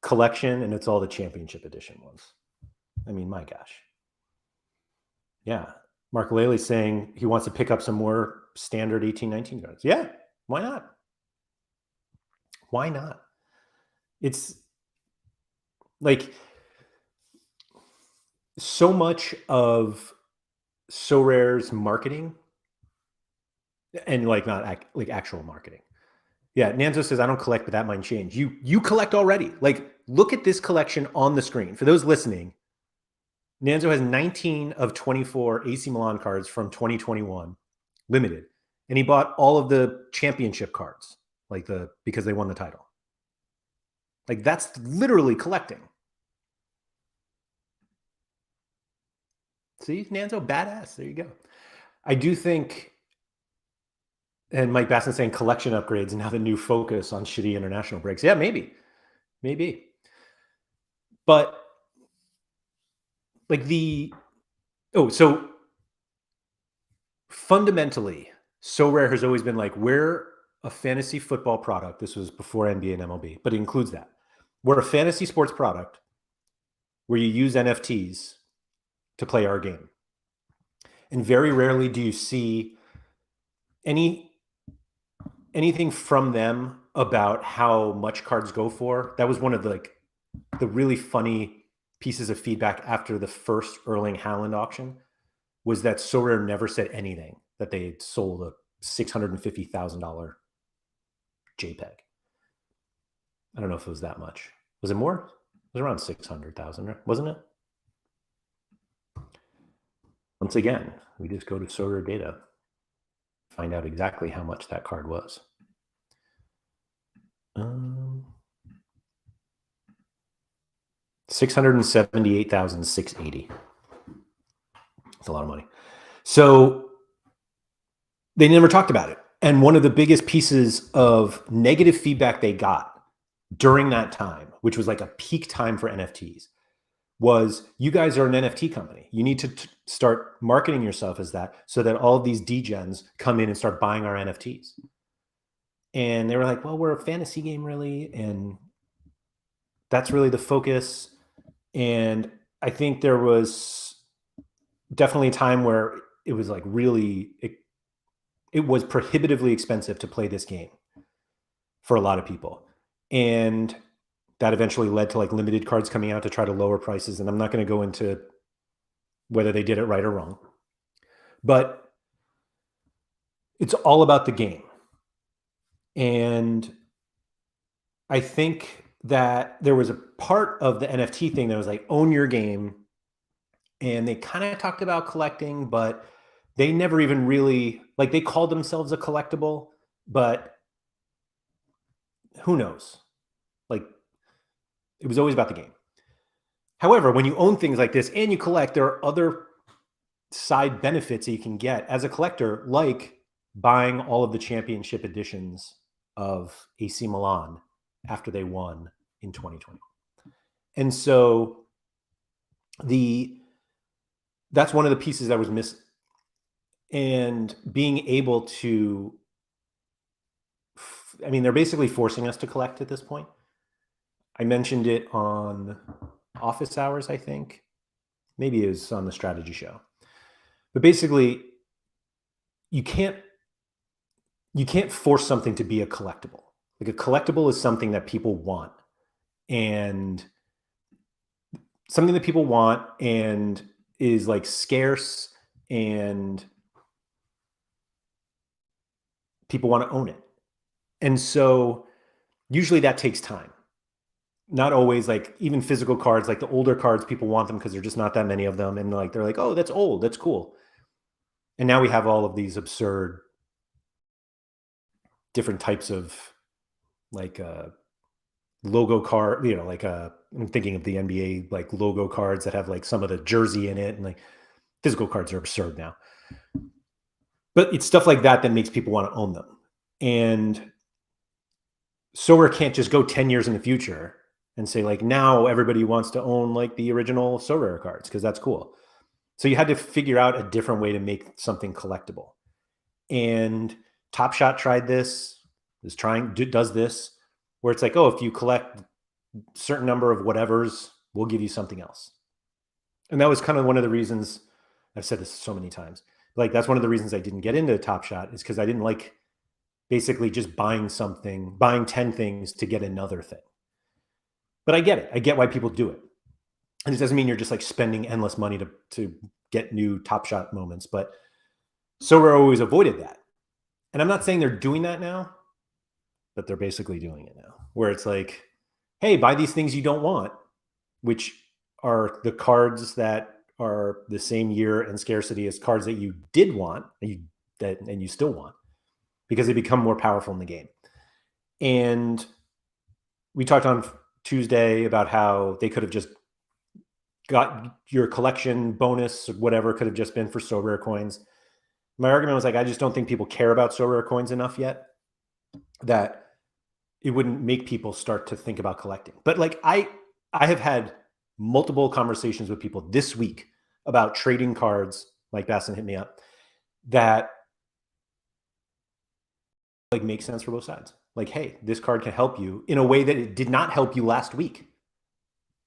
collection, and it's all the championship edition ones. I mean, my gosh. Yeah. Mark Laley's saying he wants to pick up some more standard 18-19 cards. Yeah, why not? Why not? It's like so much of Sorare's marketing and like not like actual marketing. Yeah, Nanzo says, I don't collect, but that might change. You collect already. Like, look at this collection on the screen. For those listening, Nanzo has 19 of 24 AC Milan cards from 2021, limited. And he bought all of the championship cards, because they won the title. Like, that's literally collecting. See, Nanzo, badass. There you go. I do think, and Mike Basson saying collection upgrades and now the new focus on shitty international breaks. Yeah, maybe. But like so fundamentally, Sorare has always been like, we're a fantasy football product. This was before NBA and MLB, but it includes that. We're a fantasy sports product where you use NFTs to play our game. And very rarely do you see anything from them about how much cards go for. That was one of the really funny pieces of feedback after the first Erling Haaland auction was that Sorare never said anything that they had sold a $650,000 JPEG. I don't know if it was that much. Was it more? It was around 600,000, wasn't it? Once again, we just go to Sorare data, find out exactly how much that card was. 678,680. That's a lot of money. So they never talked about it. And one of the biggest pieces of negative feedback they got during that time, which was like a peak time for NFTs, was you guys are an NFT company. You need to start marketing yourself as that so that all of these degens come in and start buying our NFTs. And they were like, well, we're a fantasy game really. And that's really the focus. And I think there was definitely a time where it was like really, it was prohibitively expensive to play this game for a lot of people. And that eventually led to like limited cards coming out to try to lower prices. And I'm not going to go into whether they did it right or wrong, but it's all about the game. And I think that there was a part of the NFT thing that was like, own your game. And they kind of talked about collecting, but they never even really, like, they called themselves a collectible, but who knows? Like, it was always about the game. However, when you own things like this and you collect, there are other side benefits that you can get as a collector, like buying all of the championship editions of AC Milan after they won in 2020. And so that's one of the pieces that was missing. And being able to, I mean, they're basically forcing us to collect at this point. I mentioned it on Office Hours, I think. Maybe it was on the strategy show. But basically, you can't force something to be a collectible. Like, a collectible is something that people want. And something that people want and is like scarce, and people want to own it. And so usually that takes time. Not always. Like, even physical cards, like the older cards, people want them because there's just not that many of them. And like, they're like, oh, that's old. That's cool. And now we have all of these absurd different types of like logo card, like I'm thinking of the NBA, like logo cards that have like some of the jersey in it, and like physical cards are absurd now. But it's stuff like that that makes people want to own them. And Sorare can't just go 10 years in the future and say like, now everybody wants to own like the original Sorare cards because that's cool. So you had to figure out a different way to make something collectible. And Top Shot tried this, does this, where it's like, oh, if you collect a certain number of whatevers, we'll give you something else. And that was kind of one of the reasons, I've said this so many times, like that's one of the reasons I didn't get into Top Shot, is because I didn't like basically just buying 10 things to get another thing. But I get it. I get why people do it. And it doesn't mean you're just like spending endless money to get new Top Shot moments. But Sorare always avoided that. And I'm not saying they're doing that now, but they're basically doing it now, where it's like, hey, buy these things you don't want, which are the cards that are the same year and scarcity as cards that you did want, and you still want, because they become more powerful in the game. And we talked on Tuesday about how they could have just got your collection bonus or whatever, could have just been for Sorare coins. My argument was like, I just don't think people care about Sorare coins enough yet that it wouldn't make people start to think about collecting. But like, I have had multiple conversations with people this week about trading cards, like Basson hit me up, that like make sense for both sides. Like, hey, this card can help you in a way that it did not help you last week.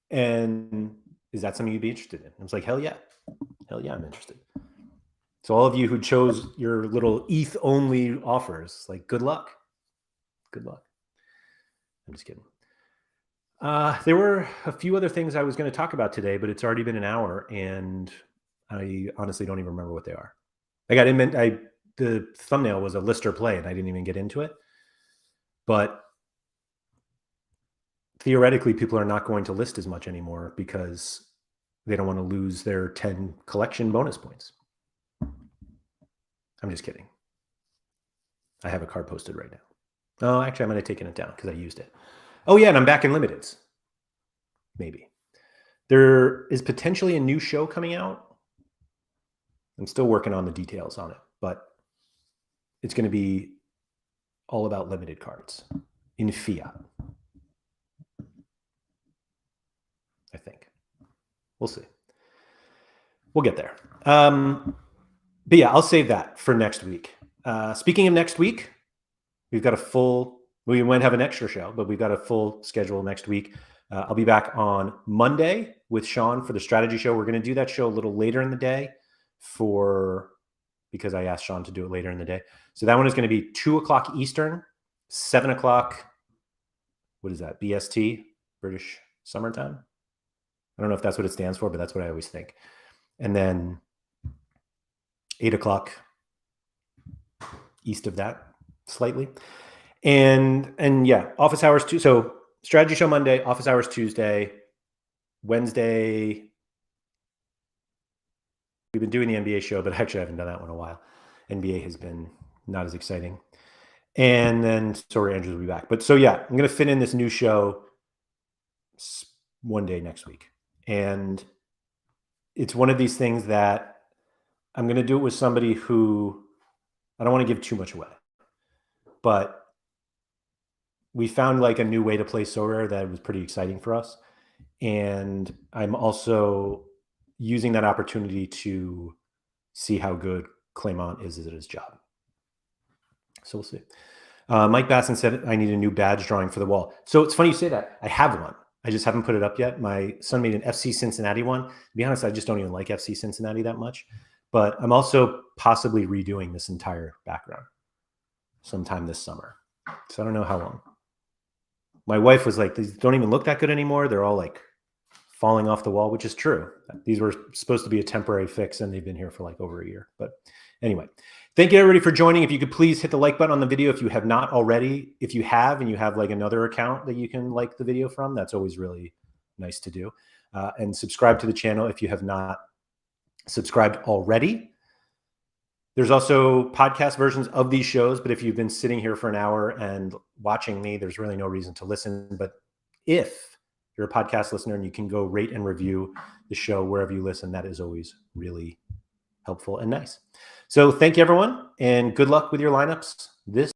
And is that something you'd be interested in? I was like, hell yeah. Hell yeah, I'm interested. So all of you who chose your little ETH only offers, like, good luck. Good luck. I'm just kidding. There were a few other things I was going to talk about today, but it's already been an hour, and I honestly don't even remember what they are. Like I didn't. The thumbnail was a list or play, and I didn't even get into it. But theoretically, people are not going to list as much anymore because they don't want to lose their 10 collection bonus points. I'm just kidding. I have a card posted right now. Oh, actually, I might have taken it down because I used it. Oh, yeah, and I'm back in limiteds. Maybe. There is potentially a new show coming out. I'm still working on the details on it, but it's going to be all about limited cards in fiat. I think. We'll see. We'll get there. But yeah, I'll save that for next week. Speaking of next week, we've got we might have an extra show, but we've got a full schedule next week. I'll be back on Monday with Sean for the strategy show. We're going to do that show a little later in the day because I asked Sean to do it later in the day. So that one is going to be 2:00 Eastern, 7:00. What is that? BST, British Summertime. I don't know if that's what it stands for, but that's what I always think. And then 8:00 east of that slightly. And yeah, office hours too. So strategy show Monday, office hours Tuesday, Wednesday. We've been doing the NBA show, but actually I haven't done that one in a while. NBA has been not as exciting. And then sorry, Andrews will be back. But so yeah, I'm going to fit in this new show one day next week. And it's one of these things that I'm going to do it with somebody who I don't want to give too much away, but we found like a new way to play Sorare that was pretty exciting for us. And I'm also using that opportunity to see how good Claymont is at his job. So we'll see. Mike Basson said, I need a new badge drawing for the wall. So it's funny you say that. I have one. I just haven't put it up yet. My son made an FC Cincinnati one. To be honest, I just don't even like FC Cincinnati that much. But I'm also possibly redoing this entire background sometime this summer. So I don't know how long. My wife was like, these don't even look that good anymore. They're all like falling off the wall, which is true. These were supposed to be a temporary fix, and they've been here for like over a year. But anyway, thank you everybody for joining. If you could please hit the like button on the video if you have not already. If you have and you have like another account that you can like the video from, that's always really nice to do. And subscribe to the channel if you have not subscribed already. There's also podcast versions of these shows, but if you've been sitting here for an hour and watching me, there's really no reason to listen. But if you're a podcast listener and you can go rate and review the show wherever you listen, that is always really helpful and nice. So thank you, everyone, and good luck with your lineups this